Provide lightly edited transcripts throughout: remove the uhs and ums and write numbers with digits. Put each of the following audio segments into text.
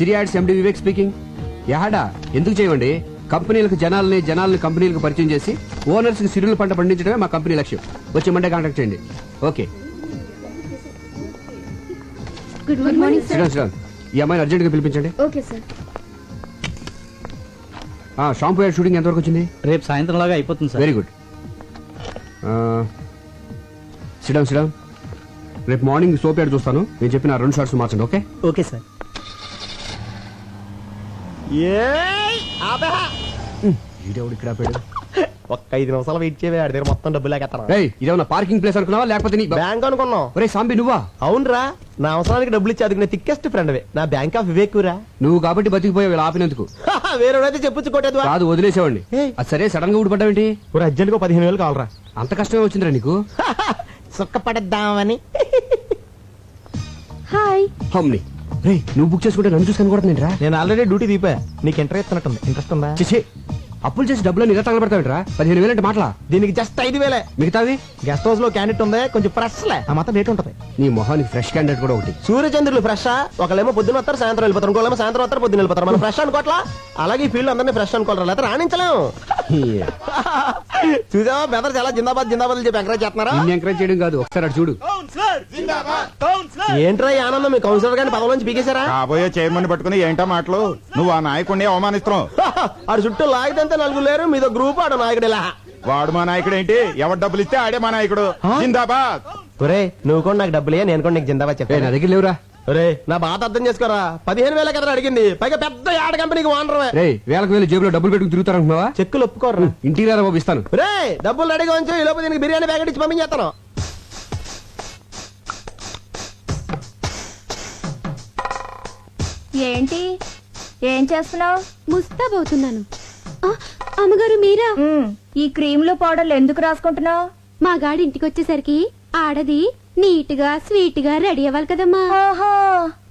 సిరి ads MD Vivek speaking. యాడా ఎందుకు చేయమండి? కంపెనీలకు జనాలని కంపెనీలకు పరిచయం చేసి ఓనర్స్ కి సిరుల పంట పండించడమే మా కంపెనీ లక్ష్యం. వచ్చే మండే కాంటాక్ట్ చేయండి. ఓకే. Good morning sir. ఈ అమ్మాయిని అర్జెంట్ గా పిలిపించండి. Okay sir. Shampoo ad shooting ఎంతవరకు వచ్చింది? రేపు సాయంత్రం లాగా అయిపోతుంది సార్. Very good. సిడమ్ రేపు మార్నింగ్ సోప్ యాడ్ చూస్తాను. నేను చెప్పిన 2 షార్ట్స్ మార్చండి. Okay okay sir. ఈడెవడు ఇక్కడ ఆపాడు? ఒక్క 5 నిమిషాలు వెయిట్ చేయవే, ఆడి దగ్గర మొత్తం డబ్బులు లేకెత్తాను. ఇదేమన్నా పార్కింగ్ ప్లేస్ అనుకున్నావా లేకపోతే నీ బ్యాంక్ అనుకున్నావు? ఒరే సాంబి నువ్వా? అవునరా, నా అవసరానికి డబ్బులు ఇచ్చి అదిగిన థిక్కెస్ట్ ఫ్రెండ్ నా బ్యాంక్ ఆఫ్ వివేకురా. నువ్వు కాబట్టి బతికిపోయావు ఇలా ఆపినందుకు. వేరేడైతే చెప్పొచ్చుకోటేది కాదు వదిలేసేవాడిని. అది సరే సడన్ గా ఊడిపడ్డావేంటి? అర్జెంట్ గా 15,000 కావాలరా. అంత కష్టమే వచ్చిందిరా నీకు? సుఖపడద్దామని. హాయ్. హమ్ని రే నువ్వు బుక్ చేసుకుంటే నన్ను చూసుకొని కూడా నేను ఆల్రెడీ డ్యూటీ దీపా. నీకు ఇంటరెస్ట్ ఇస్తున్నట్టుంది. ఇంట్రెస్ట్ ఉందా? చిచి అప్పులు చేసి డబ్బులు ఇలా తగలబెడతావేంట్రా? 15,000 అంటే మాటలా? దీనికి జస్ట్ 5,000. మిగతావి గెస్ట్ హౌస్ లో క్యాండిడేట్ ఉంది, కొంచెం ఫ్రెష్ లే, ఆ మాత్రం రేట్ ఉంటది. నీ మొహానికి ఫ్రెష్ క్యాండిడేట్ కూడా ఒకటి. సూర్యచంద్రులు ఫ్రెష్. ఒకళ్ళేమో పొద్దున వస్తారు, సాయంత్రం వెళ్ళిపోతారు. ఇంకోళ్ళేమో సాయంత్రం వస్తారు, పొద్దున వెళ్ళిపోతారు. మనం ఫ్రెష్ అనుకోవట్లా? అలాగే ఈ ఫీల్డ్ అందరినీ ఫ్రెష్ అనుకోవాలి, లేకపోతే రాణించలేము. చూసావా బెదర్ చాలా జిందాబాద్ చెప్పి ఎంకరేజ్ చేస్తున్నారా? ఎంకరేజ్ చేయడం కాదు, ఒకసారి అటు చూడు. ఏంట్రా ఈ ఆనందం? మీ కౌన్సిలర్ గారిని పదవి నుంచి పీకేశారా? కాబోయే చైర్మన్ పట్టుకుని ఏంటో మాటలు? నువ్వు ఆ నాయకుడిని అవమానిస్తున్నావు. ఆడు చుట్టూ లాగితే 4 లేరు, మీదో గ్రూప్. ఆడు నాయకుడు ఇలా. వాడు మా నాయకుడు ఏంటి? ఎవరు డబ్బులు ఇస్తే ఆడే మా నాయకుడు. జిందాబాద్. ఒరే నువ్వు కూడా నాకు డబ్బులే, నేను కూడా నీకు జిందాబాద్ నా చెప్పాను. దగ్గర లేవురా. ఒరే నా బాధ అర్థం చేసుకోరా. 15,000 కదా అడిగింది, పైగా పెద్ద యాడ్ కంపెనీకి ఓనర్. రే వేలకు వేలు జేబులో డబ్బులు పెట్టుకుని తిరుగుతారనుకున్నావా? చెక్కులు ఒప్పుకోరా. ఇంటికి రారా బాబు, ఇస్తాను. రే డబ్బులు రెడీగా ఉంచు, ఈ లోపు దీనికి బిర్యానీ ప్యాకెట్ ఇచ్చి పంపించేస్తాను. ఏంటి ఏం చేస్తున్నావు? ముస్తాబవుతున్నాను. అమ్మగారు మీరా? ఈ క్రీములు పౌడర్లు ఎందుకు రాసుకుంటున్నావు? మా గాడి ఇంటికి వచ్చేసరికి ఆడది నీట్ గా స్వీట్ గా రెడీ అవ్వాలి కదమ్మా. ఓహో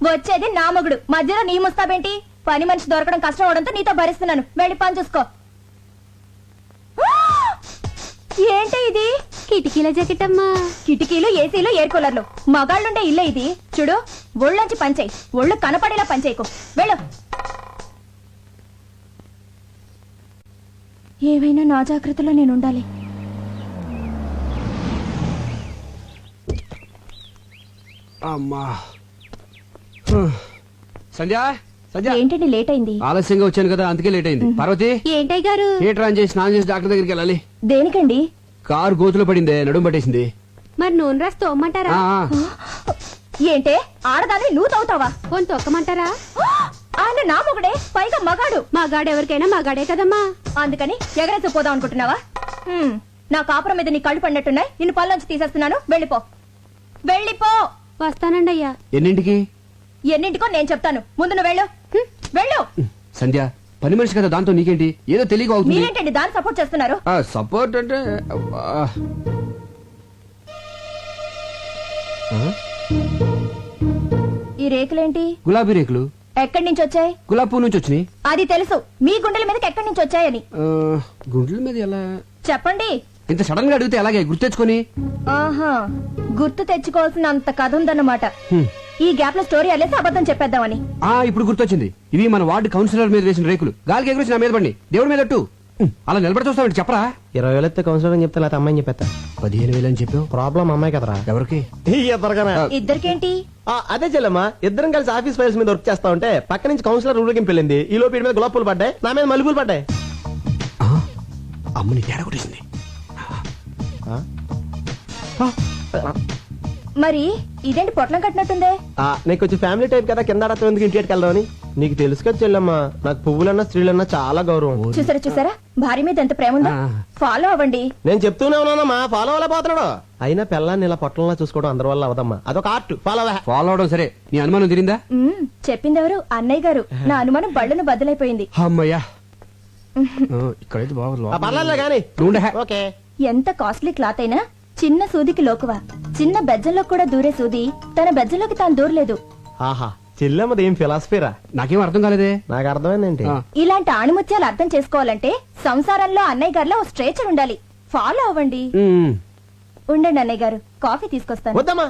వచ్చేది నా మగుడు, మధ్యలో నీ ముస్తాబేంటి? పని మనిషి దొరకడం కష్టం అవడంతో నీతో భరిస్తున్నాను. వెళ్ళి పని చూసుకో. ఏంటి ఇది? కిటికీల జాకెట్ అమ్మా. కిటికీలు, ఏసీలు, ఎయిర్ కూలర్లు. మగాళ్ళుండే ఇల్లే ఇది. చూడు ఒళ్ళొంచి పంచేయి, ఒళ్ళు కనపడేలా పంచేయకు. వెళ్ళు. ఏవైనా నా జాగ్రత్తలో నేను ఉండాలి. అమ్మా సంధ్య ఏంటండి లేట్ అయింది? ఆలస్యంగా వచ్చాను కదా అందుకే లేట్ అయింది. పార్వతి ఏంటయ్య గారు? థియేటర్ ఆన్ చేసి స్నానం చేసి డాక్టర్ దగ్గరికి వెళ్ళాలి. దేనికండి? కారు గోతులో పడిందే, నడుము పట్టేసింది. మరి నూనె రాసి తోమ్మంటారా? ఏంటే ఆడదాన్ని నువ్వు తవ్వుతావా? పోని తొక్కమంటారా? ఆయన నా మొగడే, పైగా మగాడు. మా గాడు ఎవరికైనా మా గాడే కదమ్మా. అందుకని ఎగరేసి పోదాం అనుకుంటున్నావా? నా కాపురం మీద నీ కళ్ళు పడినట్టున్నాయి. నిన్ను పళ్ళొంచి తీసేస్తున్నాను. వెళ్ళిపో. వస్తానండి అయ్యా. ఎన్నింటికి? ఎన్నింటికో నేను చెప్తాను. ముందు నువ్వు వెళ్ళు. వెళ్ళు. సంధ్య పని మనిషి కదా, దాంతో నీకేంటి? ఏదో తెలియక అవుతుంది. మీరేంటండి దాన్ని సపోర్ట్ చేస్తున్నారు? సపోర్ట్ అంటే ఈ రేకులేంటి? గులాబీ రేకులు. ఎక్కడి నుంచి వచ్చాయి? గులాబీ పువ్వు నుంచి వచ్చినాయి. అది తెలుసు, మీ గుండెల మీదకి ఎక్కడి నుంచి వచ్చాయని. గుండెల మీద ఎలా చెప్పండి. ఇంత సడన్ గా అడిగితే ఎలాగే గుర్తెచ్చుకొని? ఆహా గుర్తు తెచ్చుకోవాల్సిన అంత కథ ఉందన్నమాట. ఈ గ్యాప్ లో స్టోరీ అల్లేసి అబద్ధం చెప్పేద్దామని. ఇప్పుడు గుర్తొచ్చింది. ఇవి మన వార్డు కౌన్సిలర్ మీద వేసిన రేకులు. గాలికి ఎగురించి నా మీద పడి దేవుడి మీద అలా నిలబడి చూస్తావు చెప్పరా? 20,000 ఎత్తే కౌన్సిలర్ అని చెప్తే లేకపోతే అమ్మాయిని చెప్పేస్తా. 15,000 అని చెప్పావు. ప్రాబ్లం అమ్మాయి కదరా. ఎవరికి? ఇద్దరికేంటి? అదే చెల్లమ్మా, ఇద్దరం కలిసి ఆఫీస్ ఫైల్స్ మీద వర్క్ చేస్తా ఉంటే పక్క నుంచి కౌన్సిలర్ ఊరికి వెళ్ళింది. ఈ లోపు మీద గులాబ్ పూలు పడ్డాయి, నా మీద మల్లెపూలు పడ్డాయి. అమ్మని తేడా కొట్టేసింది. మరి ఇదేంటి పొట్లం కట్టినట్టుందే? నీకు కొంచెం ఫ్యామిలీ టైప్ కదా, కింద ఆడతాం ఎందుకు ఇంటికి వెళ్దామని. నీకు తెలుసు కదా చెల్లమ్మా, నాకు పువ్వులన్నా స్త్రీలన్నా చాలా గౌరవం. చూసారా భార్య మీద ఎంత ప్రేమ ఉందో. ఫాలో అవ్వండి. నేను చెప్తూనే ఉన్నానమ్మా, ఫాలో అవ్వలేకపోతున్నాడు. అయినా పిల్లాన్ని ఇలా పొట్టంలా చూసుకోవడం అందరి వల్ల అవదమ్మా, అదొక ఆర్ట్. ఫాలో అవడం సరే, నీ అనుమానం తిరిందా? చెప్పిందెవరు? అన్నయ్య గారు. నా అనుమానం బళ్ళను బద్దలైపోయింది. అమ్మయ్యా ఇక్కడైతే పర్లేదు కానీ. ఓకే. ఎంత కాస్ట్లీ క్లాత్ అయినా చిన్న సూదికి లోకువా. చిన్న బెజ్జంలో కూడా దూరే సూది తన బెజ్జంలోకి తాను దూరలేదు. ఆహా చెల్లెమ్మది ఏం ఫిలాసఫీరా? నాకేం అర్థం కాలేదే. నాకు అర్థమైందేంటి? ఇలాంటి ఆణిముత్యాలు అర్థం చేసుకోవాలంటే సంసారంలో అన్నయ్య గారిలో ఓ స్ట్రేచర్ ఉండాలి. ఫాలో అవ్వండి. ఉండండి అన్నయ్య గారు, కాఫీ తీసుకొస్తాను. వద్దమ్మా,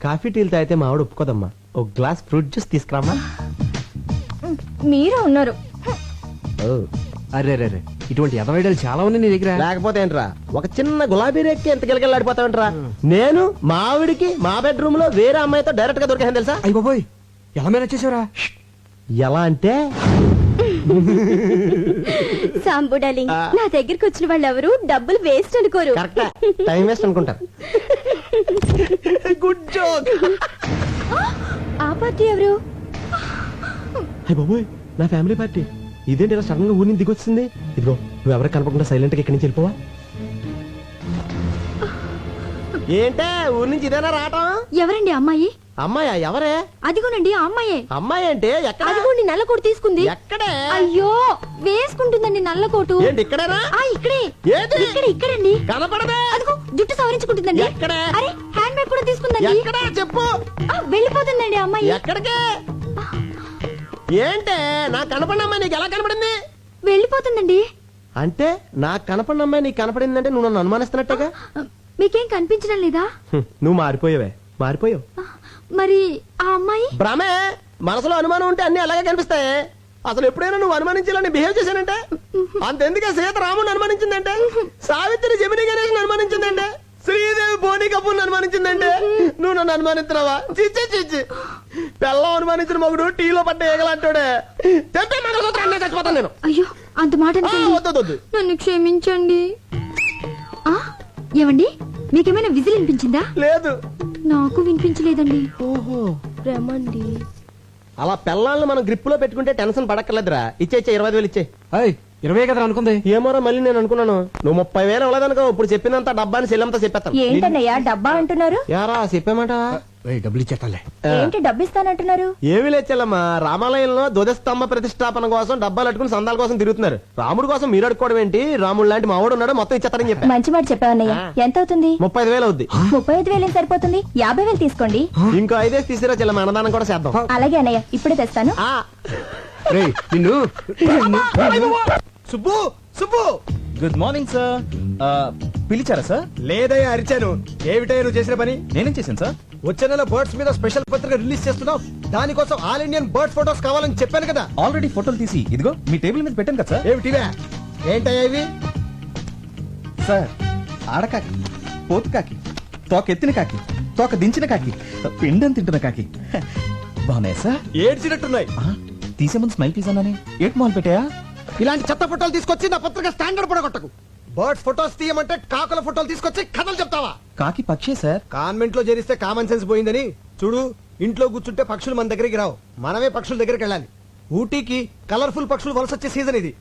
కాఫీ టీలు తాగితే మా ఆవిడ ఒప్పుకోదమ్మా. ఒక గ్లాస్ ఫ్రూట్ జ్యూస్ తీసుకురామ్మా. మీరు ఉన్నారు. అరే రే రే, ఇటువంటి ఎదవైడలు చాలా ఉన్నాయి నీ దగ్గర. లేకపోతే ఏంట్రా, ఒక చిన్న గులాబీ రేక్కి ఎంత గిలగిలాడిపోతావంట్రా. నేను మా ఆవిడికి మా బెడ్రూమ్ లో వేరే అమ్మాయితో డైరెక్ట్ గా దొరికాను తెలుసా. అయ్య బాబోయ్, ఎలా మేనేజ్ చేసావురా? ఎలా అంటే సాంబు డార్లింగ్, నా దగ్గరికి వచ్చిన వాళ్ళు ఎవరు డబ్బులు వేస్ట్ అనుకోరు. కరెక్ట్, టైం వేస్ట్ అనుకుంటారు. Good joke. ఆ పార్టీ ఎవరు? అయ్య బాబోయ్, నా ఫ్యామిలీ పార్టీ. ఇదేంటి ఇలా సడన్ గా ఊరిని దిగొచ్చింది. ఇదిగో నువ్వు ఎవరికి కనపడకుండా సైలెంట్ గా ఇక్కడి నుంచి వెళ్ళిపోవా. ఏంటే ఊరి నుంచి ఇదేనా రావటం? ఎవరండి అమ్మాయి? అమ్మాయా? ఎవరే? అదిగోనండి ఆ అమ్మాయే. అమ్మాయి అంటే ఎక్కడ? అదిగోండి నల్ల కోటు తీసుకుంది. ఎక్కడే? అయ్యో, వేసుకుంటుందండి నల్ల కోటు. ఏంటి ఇక్కడేనా? ఇక్కడే. ఏది? ఇక్కడండి. కనపడదే. అదిగో జుట్టు సవరించుకుంటుందండి. ఎక్కడ? అరే, హ్యాండ్ బ్యాగ్ కూడా తీసుకుందండి. ఎక్కడ చెప్పు. వెళ్ళిపోతుందండి అమ్మాయి. ఎక్కడికి? ఏంటే నాకు కనపడిన అమ్మాయి నీకు ఎలా కనపడింది? వెళ్ళిపోతుందండి. అంటే నాకు కనపడిన అమ్మాయి నీకు కనపడిందంటే నువ్వు నన్ను అనుమానిస్తున్నట్టుగా. మీకేం కనిపించడం లేదా? నువ్వు మారిపోయావే, మారిపోయావు. మరి ఆ అమ్మాయి? భ్రమే. మనసులో అనుమానం ఉంటే అన్ని అలాగే కనిపిస్తాయి. అసలు ఎప్పుడైనా నువ్వు అనుమానించాలని బిహేవ్ చేశానంటే అంతెందుకే సీత రాముని అనుమానించిందంటే, సావిత్రి జమిని గణేష్ అనుమానించిందంటే, శ్రీదేవి బోని కపూర్ అనుమానించిందంటే నువ్వు నన్ను అనుమానిస్తున్నావా? చిచ్చి చిచ్చి, పెళ్ళం అనుమానించిన మగుడు టీలో పడ్డ ఏగలంటాడే. తెప్పే మంగళసూత్రాన్ని చచ్చిపోతాను నేను. అయ్యో, అంత మాట అనకండి. వద్దు. నన్ను క్షమించండి. ఏమండి, మీకేమైనా విజిల్ వినిపించిందా? లేదు. నాకు వినిపించలేదండి. ఓహో, రమండి. అలా పెళ్ళాలను మనం గ్రిప్ లో పెట్టుకుంటే టెన్షన్ పడక్కర్లేదురా. ఇచ్చే 25,000 ఇచ్చే. 20 కదా అనుకుంది. ఏమోరా, మళ్ళీ నేను అనుకున్నాను నువ్వు 30,000 ఇవ్వలేదనుకో. ఇప్పుడు చెప్పినంత డబ్బాని సెల్లంతా చెప్పేస్తాను. ఏంటన్నయ్యా డబ్బా అంటున్నారు? యారా చెప్పామాట. డబ్బులు ఇచ్చేస్తాలే. ఏంటి డబ్బు ఇస్తానంటున్నారు? ఏమి లేచెల్లమ్మా, రామాలయంలో ధ్వజస్తంభ ప్రతిష్టాపన కోసం డబ్బాలు అట్టుకుని సందాల కోసం తిరుగుతున్నారు. రాముడు కోసం మీరు అడుకోవడం ఏంటి? రాముడు లాంటి మావాడు ఉన్నాడు, మొత్తం ఇచ్చేస్తారని చెప్పా. మంచి మాట చెప్పావన్నయ్య. ఎంత అవుతుంది? 35,000 అవుద్ది. 35,000 సరిపోతుంది. 50,000 తీసుకోండి. ఇంకో 5,000 తీసిరా చెల్లమ్మ, అన్నదానం కూడా చేద్దాం. అలాగే అన్నయ్య, ఇప్పుడే తెస్తాను. ఆ. రేయ్, నిన్ను Subbu Subbu, good morning sir. పిలిచారా సార్? లేదయ్యా అరిచాను. ఏమిటయ్యా నువ్వు చేసిన పని? నేనేం చేశాను సార్? వచ్చే నెల బర్డ్స్ మీద స్పెషల్ పత్రిక రిలీజ్ చేస్తున్నావు. దానికోసం ఆల్ ఇండియన్ బర్డ్ ఫోటోస్ కావాలని చెప్పాను కదా. ఆల్రెడీ ఫోటోలు తీసి ఇదిగో మీ టేబుల్ మీద పెట్టాను కదా సార్. ఏమిటివే? ఏంటయ్యా ఇవి? సార్, ఆడకాకి, పోతు కాకి, తోక ఎత్తిన కాకి, తోక దించిన కాకి, పిండం తింటున్న కాకి బాగున్నాయి సార్. ఏడ్చినట్టున్నాయి. తీసే ముందు స్మైల్ ప్లీజ్ అన్నానే. ఏట్ మాల్ పెట్టాయా? ఇలాంటి చెత్త ఫోటోలు తీసుకొచ్చి నా పత్రిక స్టాండర్డ్ పడగొట్టకు. బర్డ్స్ ఫోటోస్ తీయమంటే కాకుల ఫోటోలు తీసుకొచ్చి కథలు చెప్తావా? కాకి పక్షే సార్. కాన్వెంట్ లో చేరిస్తే కామన్ సెన్స్ పోయిందని చూడు. ఇంట్లో కూర్చుంటే పక్షులు మన దగ్గరికి రావు, మనమే పక్షుల దగ్గరికి వెళ్ళాలి. ఊటీకి కలర్ఫుల్ పక్షులు వలస వచ్చే సీజన్ ఇది.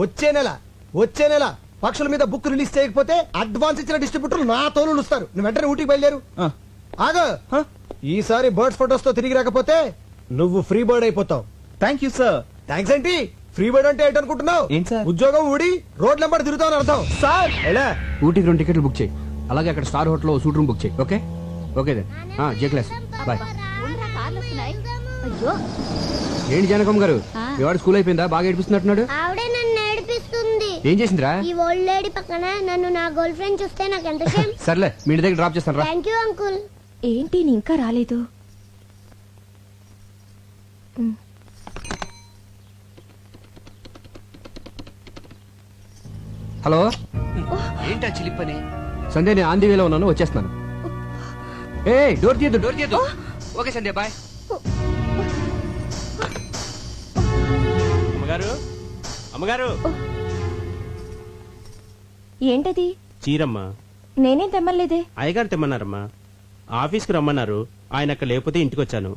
వచ్చే నెల పక్షుల మీద బుక్ రిలీజ్ చేయకపోతే అడ్వాన్స్ ఇచ్చిన డిస్ట్రిబ్యూటర్లు నా తోలు ఇస్తారు. నువ్వు వెంటనే ఊటీకి బయలుదేరు. ఆగో, ఈసారి బర్డ్స్ ఫోటోస్ తో తిరిగి రాకపోతే నువ్వు ఫ్రీ బర్డ్ అయిపోతావు. Thank you sir. థ్యాంక్స్ ఏంటి? ఫ్రీ బర్డ్ అంటే ఏంటనుకుంటున్నావు? ఏంటి సార్? ఉద్యోగం ఊడి రోడ్ నెంబర్ తిరుగుతావు అర్థం. సార్, ఎలా? ఊటీకి 2 టికెట్లు బుక్ చేయి. అలాగే అక్కడ star hotel suite room book చేయి. Okay okay then. జే క్లాస్ బాయ్. అయ్యో, ఏంటి జానకమ్మ గారు, మీ వాడు స్కూల్ అయిపోయిందా? బాగా ఏడిపిస్తున్నట్టున్నాడు. ఆవిడే నన్ను ఏడిపిస్తుంది. ఏం చేసిందిరా? ఈ ఓల్డ్ లేడీ పక్కన నన్ను నా గర్ల్ ఫ్రెండ్ చూస్తే నాకు ఎంత షేమ్. సర్లే, మీ ఇంటి దగ్గర డ్రాప్ చేస్తాను రా. Thank you uncle. ఏంటి నీ ఇంకా రాలేదు? హలో, ఏంటా చిలిపని? సంధ్య, నేను ఆంధీ వేలో ఉన్నాను, వచ్చేస్తున్నాను. ఏ డోర్ తీయద్దు. ఓకే సంధ్య, బాయ్. అమ్మగారు, ఏంటది? చీరమ్మా. నేనేం తెమ్మలేదే. అయ్యగారు తెమ్మన్నారమ్మా. ఆఫీస్కి రమ్మన్నారు. ఆయన అక్కడ లేకపోతే ఇంటికి వచ్చాను.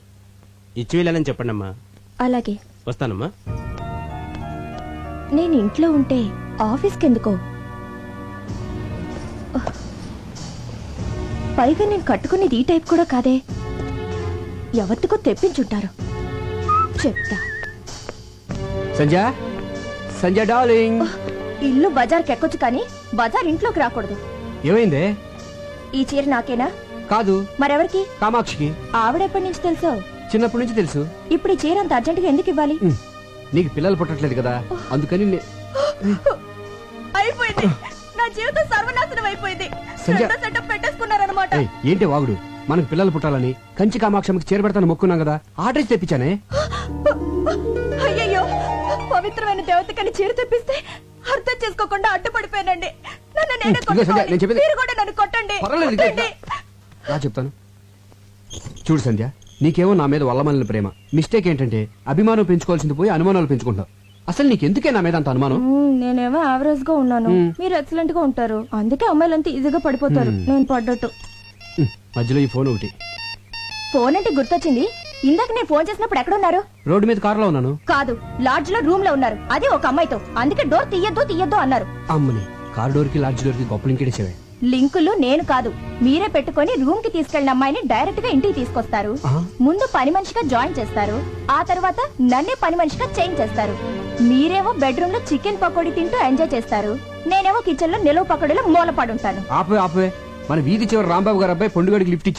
ఇచ్చి వెళ్ళాలని చెప్పండమ్మా. అలాగే వస్తానమ్మా. నేను ఇంట్లో ఉంటే ఆఫీస్కి ఎందుకో? పైగా నేను కట్టుకునేది ఈ టైప్ కూడా కాదే. ఎవరికో తెప్పించుంటారు. చెప్తా. సంజయ్ డార్లింగ్. ఇల్లు బజార్కి ఎక్కొచ్చు కానీ బజార్ ఇంట్లోకి రాకూడదు. ఏమైందే? ఈ చీర నాకేనా? కాదు, మరెవరికి? కామాక్షికి. ఆవిడెప్పటి నుంచి తెలుసు? చిన్నప్పటి నుంచి తెలుసు. ఇప్పుడు ఈ చీర అంత అర్జెంటుగా ఎందుకు ఇవ్వాలి? నీకు పిల్లలు పుట్టట్లేదు కదా, అందుకని అయిపోయింది. నా జీవితం సర్వనాశనం అయిపోయింది. సెటప్ పెట్టేసుకున్నారన్నమాట. ఏంటి వాగుడు? మనకు పిల్లలు పుట్టాలని కంచి కామాక్షమికి చేరబెడతాను మొక్కున్నాం కదా, ఆర్డర్ తెప్పించానే. పవిత్రమైన దేవతకని చీర తెప్పిస్తే అర్థం చేసుకోకుండా అడ్డుపడిపోయానండి. నన్ను నేనే ఇదిగో సంధ్య, కొట్టుకోవాలి. నేను చెప్పేది- మీరు కూడా నన్ను కొట్టండి. పర్వాలేదు, కొట్టండి. రా చెప్తాను. చూడు సంధ్య, నీకేమో నా మీద వల్లమల్లిన ప్రేమ. మిస్టేక్ ఏంటంటే అభిమానం పెంచుకోవాల్సింది పోయి అనుమానాలు పెంచుకుంటావు. అసలు నీకెందుకే నా మీద అంత అనుమానం? నేనేమో యావరేజ్ గా ఉన్నాను, మీరు ఎక్సలెంట్ గా ఉంటారు. అందుకే అమ్మాయిలంతా ఈజీగా పడిపోతారు. నేను పడ్డట్టు. మధ్యలో ఈ ఫోన్ ఒకటి. ఫోన్ అంటే గుర్తొచ్చింది. ఇందాక నేను ఫోన్ చేసినప్పుడు ఎక్కడ ఉన్నారు? రోడ్డు మీద కారులో ఉన్నాను. కాదు, లాడ్జ్ లో రూమ్ లో ఉన్నారు. అది ఒక అమ్మాయితో. అందుకే డోర్ తీయద్దు అన్నారు. అమ్మని కార్ డోర్ కి లాడ్జ్ డోర్ కి గొప్ప లింకేసేవే. లింకులు నేను కాదు, మీరే పెట్టుకొని రూమ్ కి తీసుకెళ్లిన అమ్మాయిని డైరెక్ట్ గా ఇంటికి తీసుకొస్తారు. ముందు పని మనిషిగా జాయిన్ చేస్తారు. ఆ తర్వాత నన్నే పని మనిషిగా చేంజ్ చేస్తారు. మీరేమో బెడ్రూమ్ లో చికెన్ పకోడీ తింటూ ఎంజాయ్ చేస్తారు. నేనేమో కిచెన్ లో నిలువ పకోడీలో మూలపడుంటాను. ఆపే మన వీధి చివరి రాంబాబు గారు అబ్బాయి పొండుగడికి లిఫ్ట్ ఇచ్చారు.